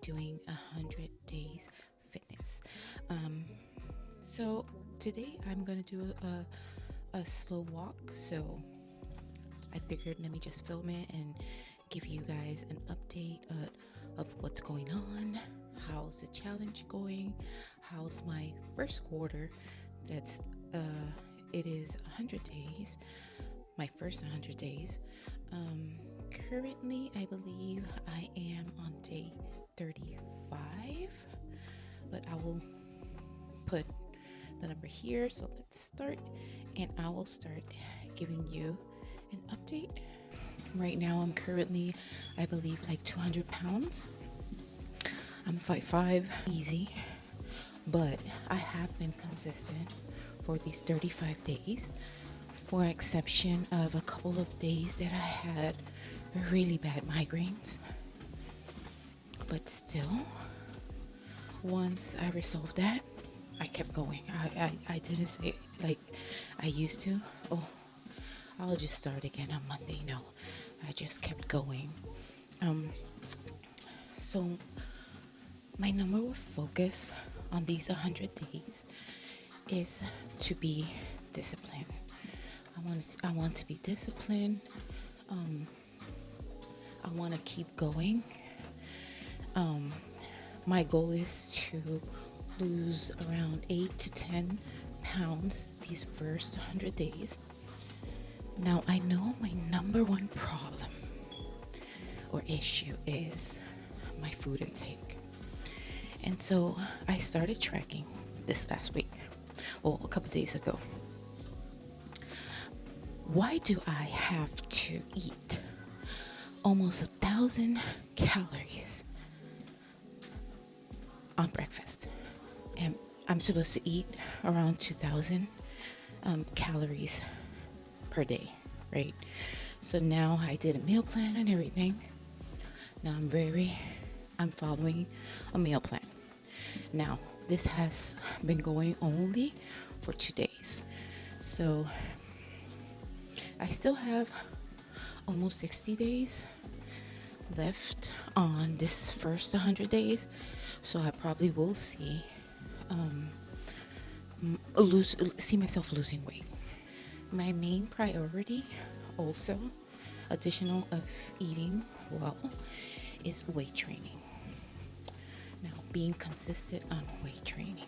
doing 100 days fitness. Um, so today I'm gonna do a slow walk. So I figured let me just film it and give you guys an update of what's going on. How's the challenge going? How's my first quarter? That's it is 100 days. My first 100 days. Um, Currently, I believe I am on day 35, but I will put the number here. So let's start, and I will start giving you an update. Right now, I'm currently, I believe, like 200 pounds. I'm 5'5", easy, but I have been consistent for these 35 days, for exception of a couple of days that I had really bad migraines. But still, once I resolved that, I kept going. I didn't say like I used to. Oh, I'll just start again on Monday. No, I just kept going. Um, so my number one focus on these 100 days is to be disciplined. I want to be disciplined. I want to keep going. My goal is to lose around 8 to 10 pounds these first 100 days. Now, I know my number one problem or issue is my food intake. And so I started tracking this last week, well, a couple days ago. Why do I have to eat almost 1,000 calories on breakfast? And I'm supposed to eat around 2,000 calories per day, right? So now I did a meal plan and everything. Now I'm following a meal plan. Now, this has been going only for 2 days. So I still have almost 60 days left on this first 100 days. So I probably will see myself losing weight. My main priority also, additional of eating well, is weight training. Now, being consistent on weight training.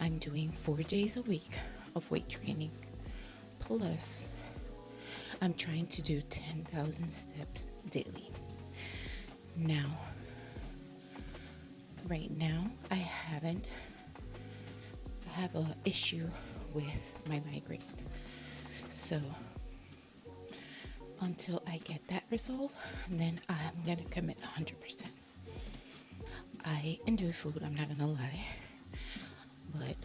I'm doing 4 days a week of weight training. Plus, I'm trying to do 10,000 steps daily. Now, right now, I have an issue with my migraines. So, until I get that resolved, then I'm going to commit 100%. I enjoy food, I'm not going to lie. But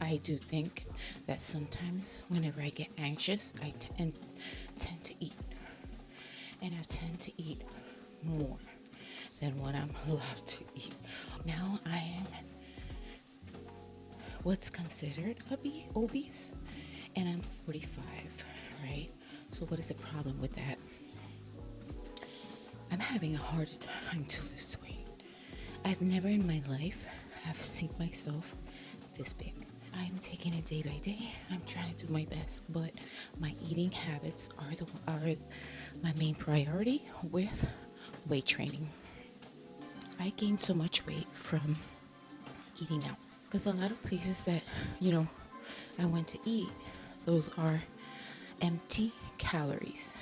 I do think that sometimes whenever I get anxious, I tend to eat. And I tend to eat more than what I'm allowed to eat. Now I am what's considered obese, and I'm 45, right? So what is the problem with that? I'm having a hard time to lose weight. I've never in my life have seen myself this big. I'm taking it day by day. I'm trying to do my best, but my eating habits are my main priority with weight training. I gained so much weight from eating out, because a lot of places that I went to eat, those are empty calories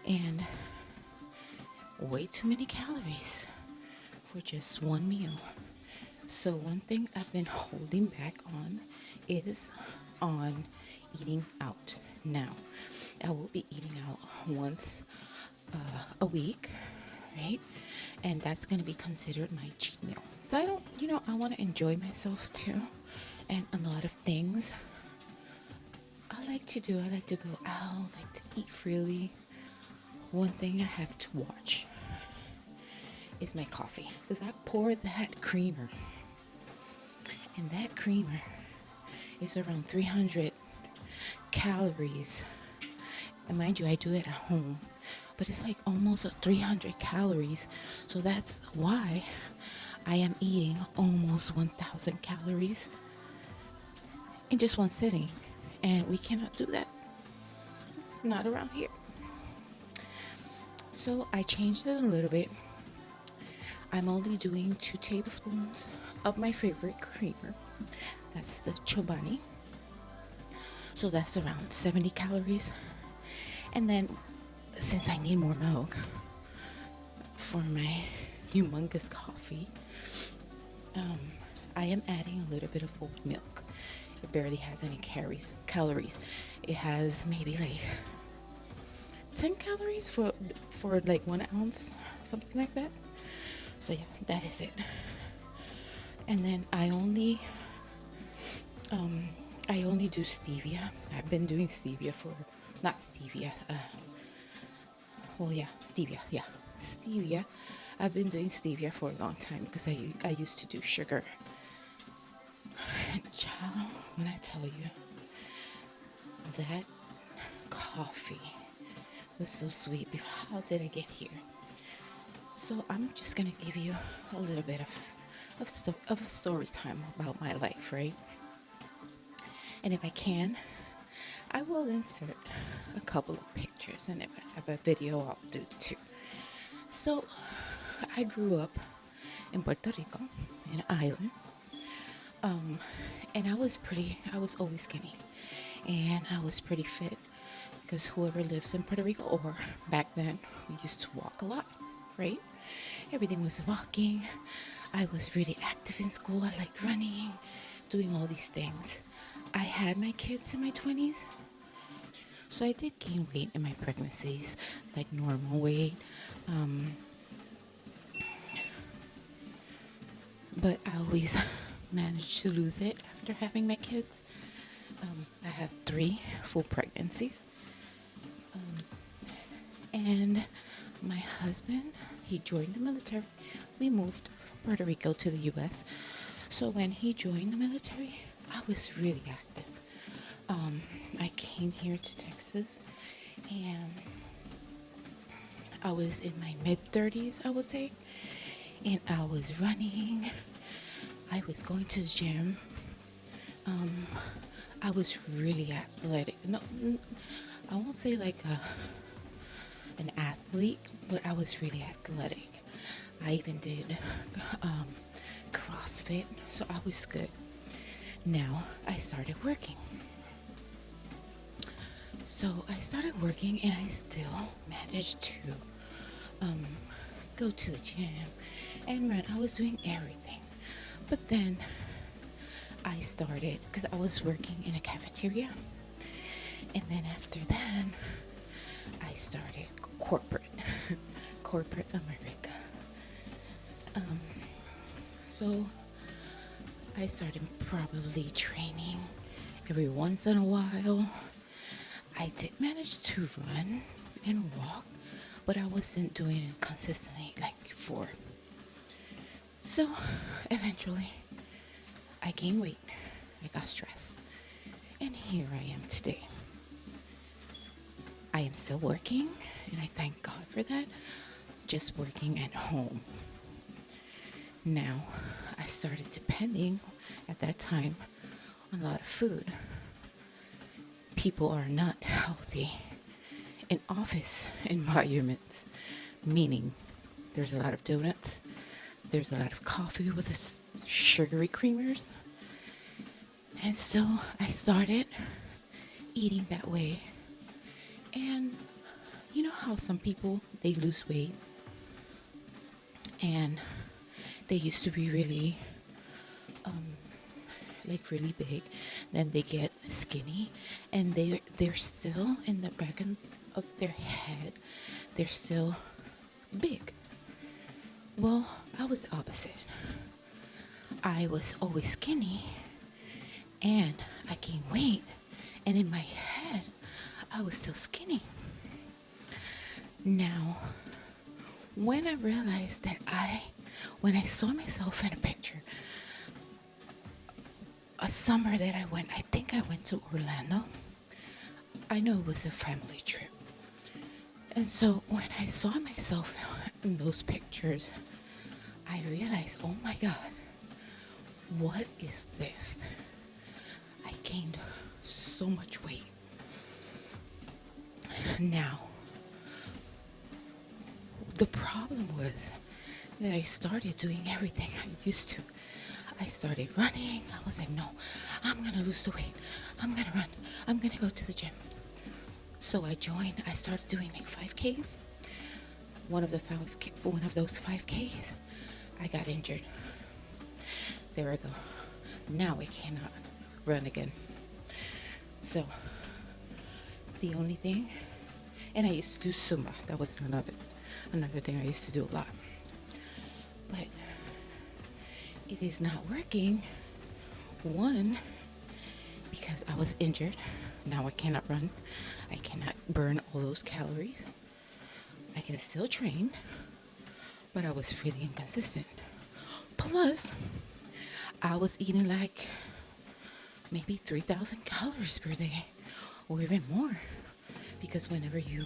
and way too many calories for just one meal. So one thing I've been holding back on is on eating out. Now, I will be eating out once a week, right? And that's going to be considered my cheat meal. So I want to enjoy myself too. And a lot of things I like to do. I like to go out, I like to eat freely. One thing I have to watch is my coffee, because I pour that creamer. And that creamer is around 300 calories. And mind you, I do it at home, but it's like almost 300 calories. So that's why I am eating almost 1,000 calories in just one sitting, and we cannot do that. Not around here. So I changed it a little bit. I'm only doing 2 tablespoons of my favorite creamer. That's the Chobani. So that's around 70 calories. And then, since I need more milk for my humongous coffee, I am adding a little bit of oat milk. It barely has any calories. It has maybe like 10 calories for like 1 ounce, something like that. So yeah, that is it. And then I only do stevia. I've been doing stevia for, not stevia. Stevia. Yeah, stevia. I've been doing stevia for a long time because I used to do sugar. And child, when I tell you that coffee was so sweet, how did I get here? So I'm just gonna give you a little bit of a story time about my life, right? And if I can, I will insert a couple of pictures, and if I have a video, I'll do it too. So I grew up in Puerto Rico, an island, and I was always skinny, and I was pretty fit because whoever lives in Puerto Rico, or back then, we used to walk a lot, right? Everything was walking. I was really active in school. I liked running, doing all these things. I had my kids in my 20s, so I did gain weight in my pregnancies, like normal weight. But I always managed to lose it after having my kids. I had 3 full pregnancies. And my husband, he joined the military. We moved from Puerto Rico to the U.S. So when he joined the military, I was really active. I came here to Texas, and I was in my mid-30s, I would say. And I was running. I was going to the gym. I was really athletic. No, I won't say like an athlete, but I was really athletic. I even did CrossFit, so I was good. Now I started working. So I started working, and I still managed to go to the gym and run. I was doing everything. But then I started, because I was working in a cafeteria, and then after that, I started corporate America. So I started probably training every once in a while. I did manage to run and walk, but I wasn't doing it consistently like before. So eventually I gained weight, I got stressed, and here I am today. I am still working, and I thank God for that, just working at home. Now, I started depending at that time on a lot of food. People are not healthy in office environments, meaning there's a lot of donuts, there's a lot of coffee with sugary creamers. And so I started eating that way. And you know how some people, they lose weight and they used to be really really big, then they get skinny, and they're still in the back of their head, they're still big. Well, I was the opposite. I was always skinny, and I gained weight, and in my head I was still skinny. Now, when I realized that when I saw myself in a picture, a summer that I think I went to Orlando. I know it was a family trip. And so when I saw myself in those pictures, I realized, oh my God, what is this? I gained so much weight. Now, the problem was that I started doing everything I used to. I started running. I was like, no, I'm going to lose the weight. I'm going to run. I'm going to go to the gym. So I joined. I started doing like 5Ks. One of those 5Ks, I got injured. There I go. Now I cannot run again. So the only thing, and I used to do Zumba. That was another thing I used to do a lot. But it is not working. One, because I was injured. Now I cannot run. I cannot burn all those calories. I can still train, but I was really inconsistent. Plus, I was eating like maybe 3,000 calories per day or even more, because whenever you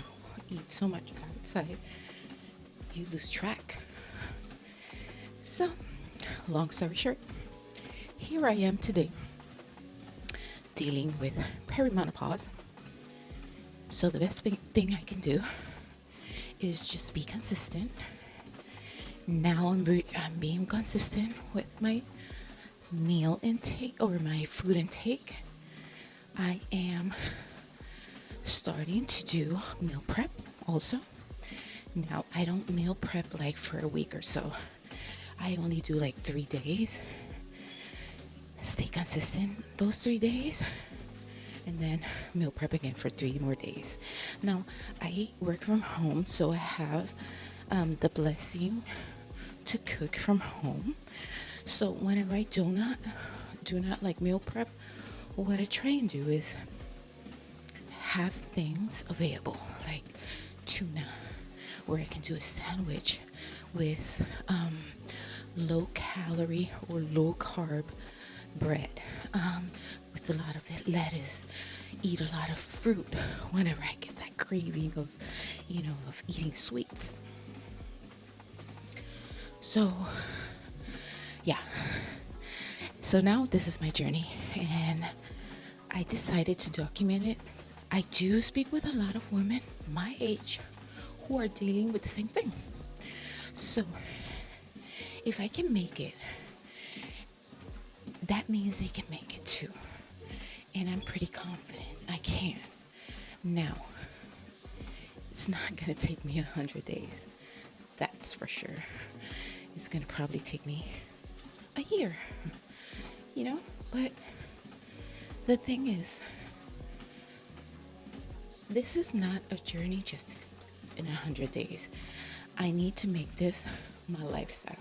eat so much outside, you lose track. So, long story short, here I am today dealing with perimenopause. So the best thing I can do is just be consistent. Now I'm being consistent with my meal intake or my food intake. I am starting to do meal prep also. Now I don't meal prep like for a week or so. I only do like 3 days. Stay consistent those 3 days, and then meal prep again for 3 more days. Now I work from home, so I have the blessing to cook from home. So whenever I do not like meal prep, what I try and do is have things available like tuna, where I can do a sandwich with low calorie or low carb bread, with a lot of lettuce. Eat a lot of fruit whenever I get that craving of eating sweets. So yeah, so now this is my journey, and I decided to document it. I do speak with a lot of women my age who are dealing with the same thing. So if I can make it, that means they can make it too. And I'm pretty confident I can. Now, it's not going to take me 100 days. That's for sure. It's going to probably take me a year, But the thing is, this is not a journey just to complete in 100 days. I need to make this my lifestyle.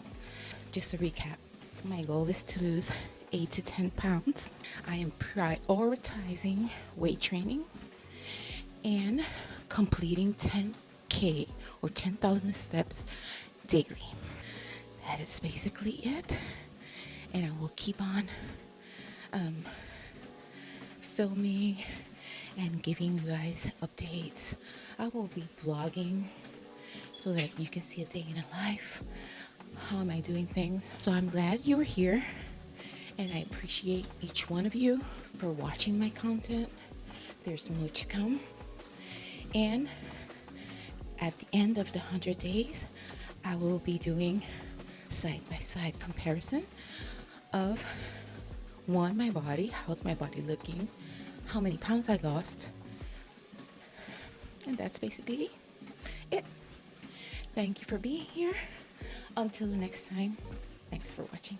Just to recap, my goal is to lose 8 to 10 pounds. I am prioritizing weight training and completing 10K or 10,000 steps daily. That is basically it. And I will keep on filming and giving you guys updates. I will be vlogging so that you can see a day in a life. How am I doing things? So I'm glad you were here, and I appreciate each one of you for watching my content. There's more to come. And at the end of the 100 days, I will be doing side-by-side comparison of my body, how's my body looking, how many pounds I lost, and that's basically it. Thank you for being here. Until the next time, thanks for watching.